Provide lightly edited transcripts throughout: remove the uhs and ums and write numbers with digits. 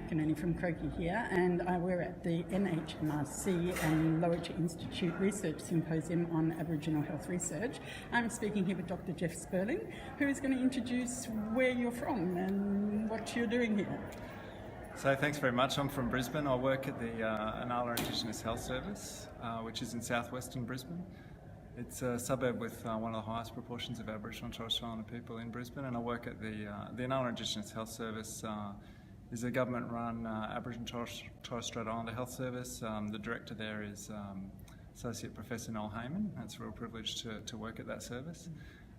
McInerney from Croaky here, and we're at the NHMRC and Lowicha Institute Research Symposium on Aboriginal Health Research. I'm speaking here with Dr. Geoff Spurling, who is going to introduce where you're from and what you're doing here. So thanks very much. I'm from Brisbane. I work at the Inala Indigenous Health Service, which is in southwestern Brisbane. It's a suburb with one of the highest proportions of Aboriginal and Torres people in Brisbane, and I work at the Inala Indigenous Health Service. Is a government-run Aboriginal Torres Strait Islander health service. The director there is Associate Professor Noel Heyman. It's a real privilege to work at that service.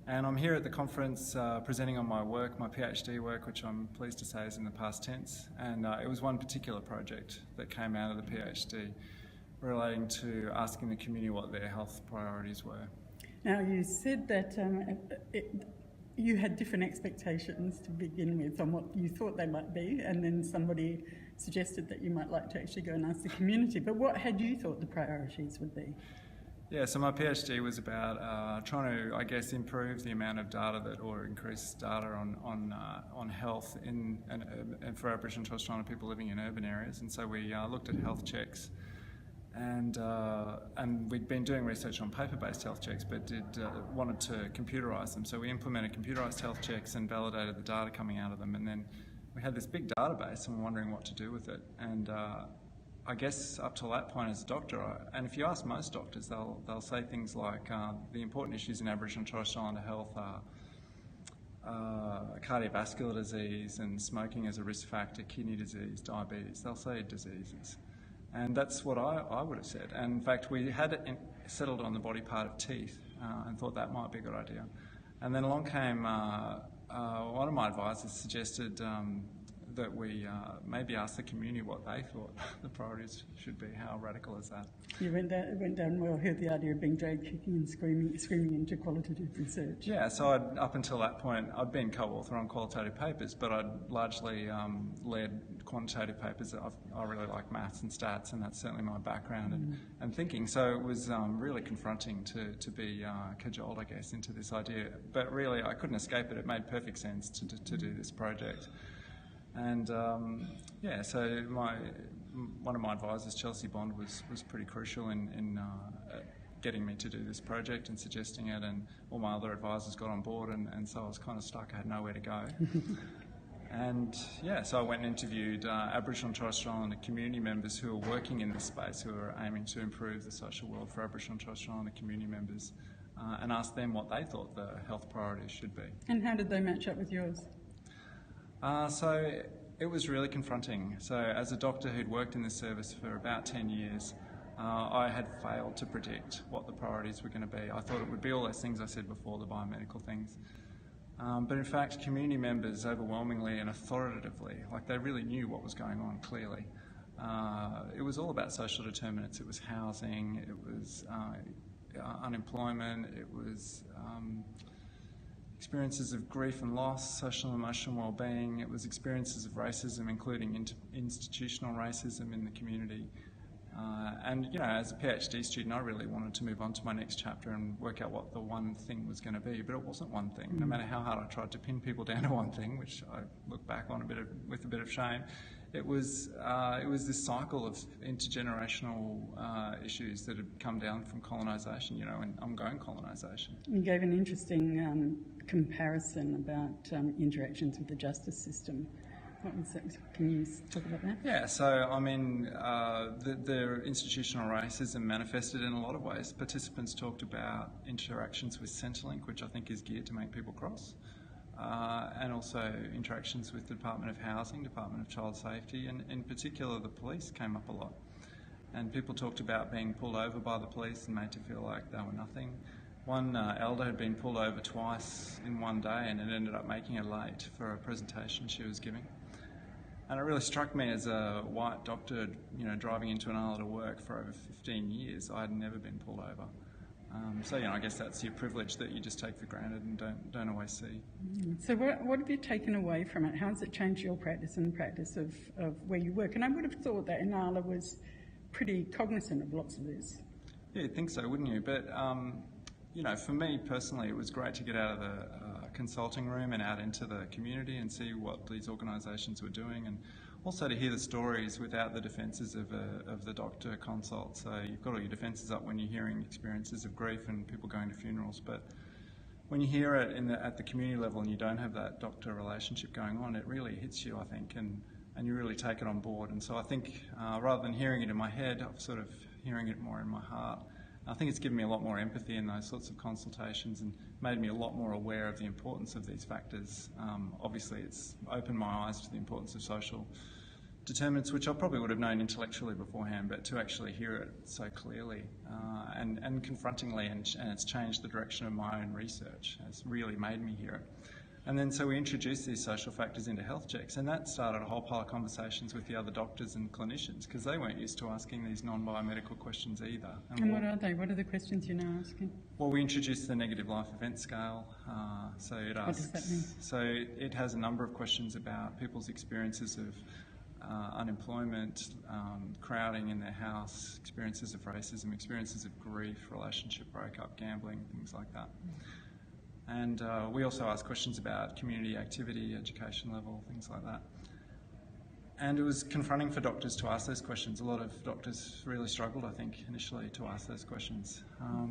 And I'm here at the conference presenting on my work, my PhD work, which I'm pleased to say is in the past tense. And it was one particular project that came out of the PhD relating to asking the community what their health priorities were. Now, you said that you had different expectations to begin with on what you thought they might be, and then somebody suggested that you might like to actually go and ask the community. But what had you thought the priorities would be? Yeah, so my PhD was about trying to, I guess, improve the amount of data or increase data on health and for Aboriginal and Torres Strait Islander people living in urban areas. And so we looked at health checks, and we'd been doing research on paper-based health checks, but wanted to computerise them. So we implemented computerised health checks and validated the data coming out of them. And then we had this big database, and we're wondering what to do with it. And I guess up to that point as a doctor, and if you ask most doctors, they'll say things like the important issues in Aboriginal and Torres Strait Islander health are cardiovascular disease and smoking as a risk factor, kidney disease, diabetes. They'll say diseases. And that's what I would have said. And in fact, we had settled on the body part of teeth and thought that might be a good idea. And then along came one of my advisors suggested that we maybe ask the community what they thought the priorities should be. How radical is that? You went down well, heard the idea of being dragged kicking and screaming into qualitative research. Yeah, so up until that point, I'd been co-author on qualitative papers, but I'd largely led quantitative papers. I really like maths and stats, and that's certainly my background and thinking. So it was really confronting to be cajoled, I guess, into this idea. But really, I couldn't escape it. It made perfect sense to do this project. And yeah, so one of my advisors, Chelsea Bond, was pretty crucial in getting me to do this project and suggesting it, and all my other advisors got on board, and so I was kind of stuck. I had nowhere to go. And yeah, so I went and interviewed Aboriginal and Torres Strait Islander community members who are working in this space, who are aiming to improve the social world for Aboriginal and Torres Strait Islander community members, and asked them what they thought the health priorities should be. And how did they match up with yours? So it was really confronting. So as a doctor who'd worked in this service for about 10 years, I had failed to predict what the priorities were going to be. I thought it would be all those things I said before, the biomedical things. But in fact, community members overwhelmingly and authoritatively, like they really knew what was going on clearly. It was all about social determinants. It was housing, it was unemployment, it was experiences of grief and loss, social and emotional well-being. It was experiences of racism, including institutional racism in the community. And you know, as a PhD student, I really wanted to move on to my next chapter and work out what the one thing was going to be, but it wasn't one thing. No matter how hard I tried to pin people down to one thing, which I look back on with a bit of shame, it was this cycle of intergenerational issues that had come down from colonisation, you know, and ongoing colonisation. You gave an interesting comparison about interactions with the justice system. What was that? Can you talk about that? Yeah, so I mean, the institutional racism manifested in a lot of ways. Participants talked about interactions with Centrelink, which I think is geared to make people cross, and also interactions with the Department of Housing, Department of Child Safety, and in particular the police came up a lot. And people talked about being pulled over by the police and made to feel like they were nothing. One elder had been pulled over twice in one day, and it ended up making her late for a presentation she was giving. And it really struck me as a white doctor, you know, driving into Inala to work for over 15 years. I had never been pulled over. So, you know, I guess that's your privilege that you just take for granted and don't always see. So what have you taken away from it? How has it changed your practice and the practice of where you work? And I would have thought that Inala was pretty cognizant of lots of this. Yeah, you'd think so, wouldn't you? But, you know, for me personally, it was great to get out of the consulting room and out into the community and see what these organisations were doing. And also to hear the stories without the defences of the doctor consult. So you've got all your defences up when you're hearing experiences of grief and people going to funerals, but when you hear it at the community level and you don't have that doctor relationship going on, it really hits you, I think, and you really take it on board. And so I think rather than hearing it in my head, I'm sort of hearing it more in my heart. I think it's given me a lot more empathy in those sorts of consultations and made me a lot more aware of the importance of these factors. Obviously, it's opened my eyes to the importance of social determinants, which I probably would have known intellectually beforehand, but to actually hear it so clearly and confrontingly, and it's changed the direction of my own research. It's really made me hear it. And then so we introduced these social factors into health checks, and that started a whole pile of conversations with the other doctors and clinicians, because they weren't used to asking these non-biomedical questions either. And what are they? What are the questions you're now asking? Well, we introduced the negative life event scale. So it asks, what does that mean? So it has a number of questions about people's experiences of unemployment, crowding in their house, experiences of racism, experiences of grief, relationship breakup, gambling, things like that. And we also ask questions about community activity, education level, things like that. And it was confronting for doctors to ask those questions. A lot of doctors really struggled, I think, initially to ask those questions.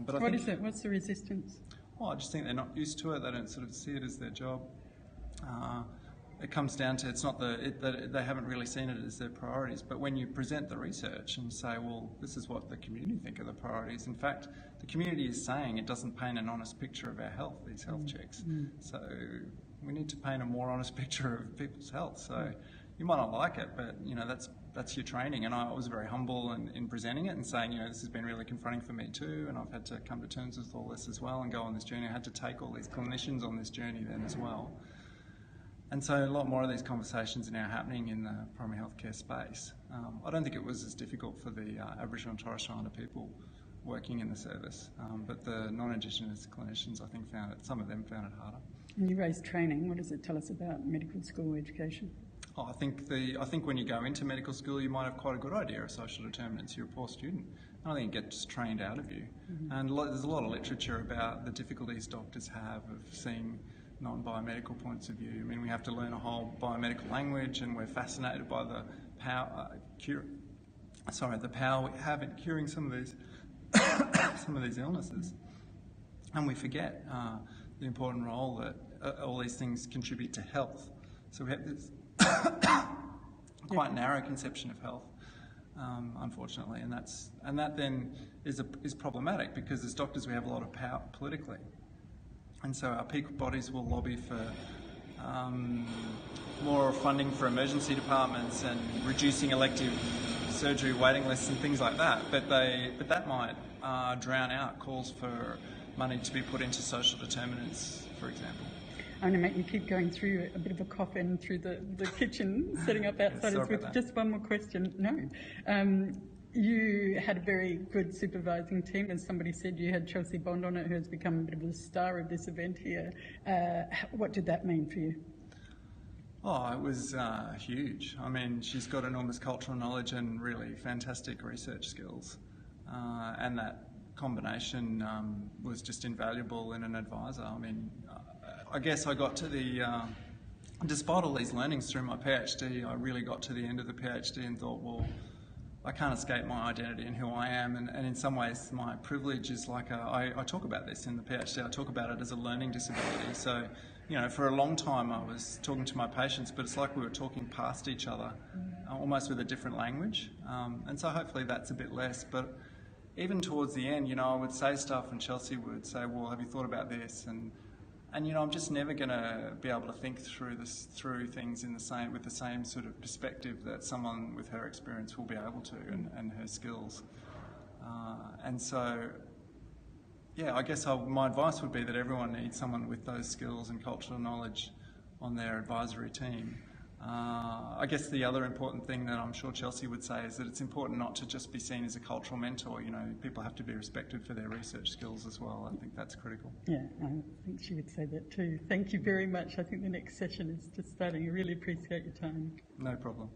But I what think, is it? What's the resistance? Well, I just think they're not used to it. They don't sort of see it as their job. It comes down to that they haven't really seen it as their priorities. But when you present the research and say, well, this is what the community think are the priorities, in fact, the community is saying it doesn't paint an honest picture of our health, these health checks. So we need to paint a more honest picture of people's health. So you might not like it, but that's your training. And I was very humble in presenting it and saying, this has been really confronting for me too, and I've had to come to terms with all this as well and go on this journey. I had to take all these clinicians on this journey then as well. And so a lot more of these conversations are now happening in the primary healthcare space. I don't think it was as difficult for the Aboriginal and Torres Strait Islander people working in the service, but the non-Indigenous clinicians, I think, some of them found it harder. And you raised training. What does it tell us about medical school education? I think when you go into medical school, you might have quite a good idea of social determinants. You're a poor student. I think it gets trained out of you. And there's a lot of literature about the difficulties doctors have of seeing non-biomedical points of view. I mean, we have to learn a whole biomedical language, and we're fascinated by the power we have in curing some of these illnesses, and we forget the important role that all these things contribute to health. So we have this quite narrow conception of health, unfortunately, and that then is problematic, because as doctors we have a lot of power politically. And so our peak bodies will lobby for more funding for emergency departments and reducing elective surgery waiting lists and things like that. But that might drown out calls for money to be put into social determinants, for example. I'm going to make you keep going through a bit of a coffin through the kitchen, setting up outsiders with just one more question. No. You had a very good supervising team. As somebody said, you had Chelsea Bond on it, who has become a bit of a star of this event here. What did that mean for you? Oh, it was huge. I mean, she's got enormous cultural knowledge and really fantastic research skills. And that combination was just invaluable in an advisor. I mean, I guess I got to despite all these learnings through my PhD, I really got to the end of the PhD and thought, well, I can't escape my identity and who I am, and in some ways my privilege is like I talk about this in the PhD, I talk about it as a learning disability. So, for a long time I was talking to my patients, but it's like we were talking past each other, almost with a different language, and so hopefully that's a bit less. But even towards the end, I would say stuff and Chelsea would say, well, have you thought about this? And I'm just never going to be able to think through things with the same sort of perspective that someone with her experience will be able to, and her skills. And so, I guess my advice would be that everyone needs someone with those skills and cultural knowledge on their advisory team. I guess the other important thing that I'm sure Chelsea would say is that it's important not to just be seen as a cultural mentor. People have to be respected for their research skills as well. I think that's critical. Yeah, I think she would say that too. Thank you very much. I think the next session is just starting. I really appreciate your time. No problem.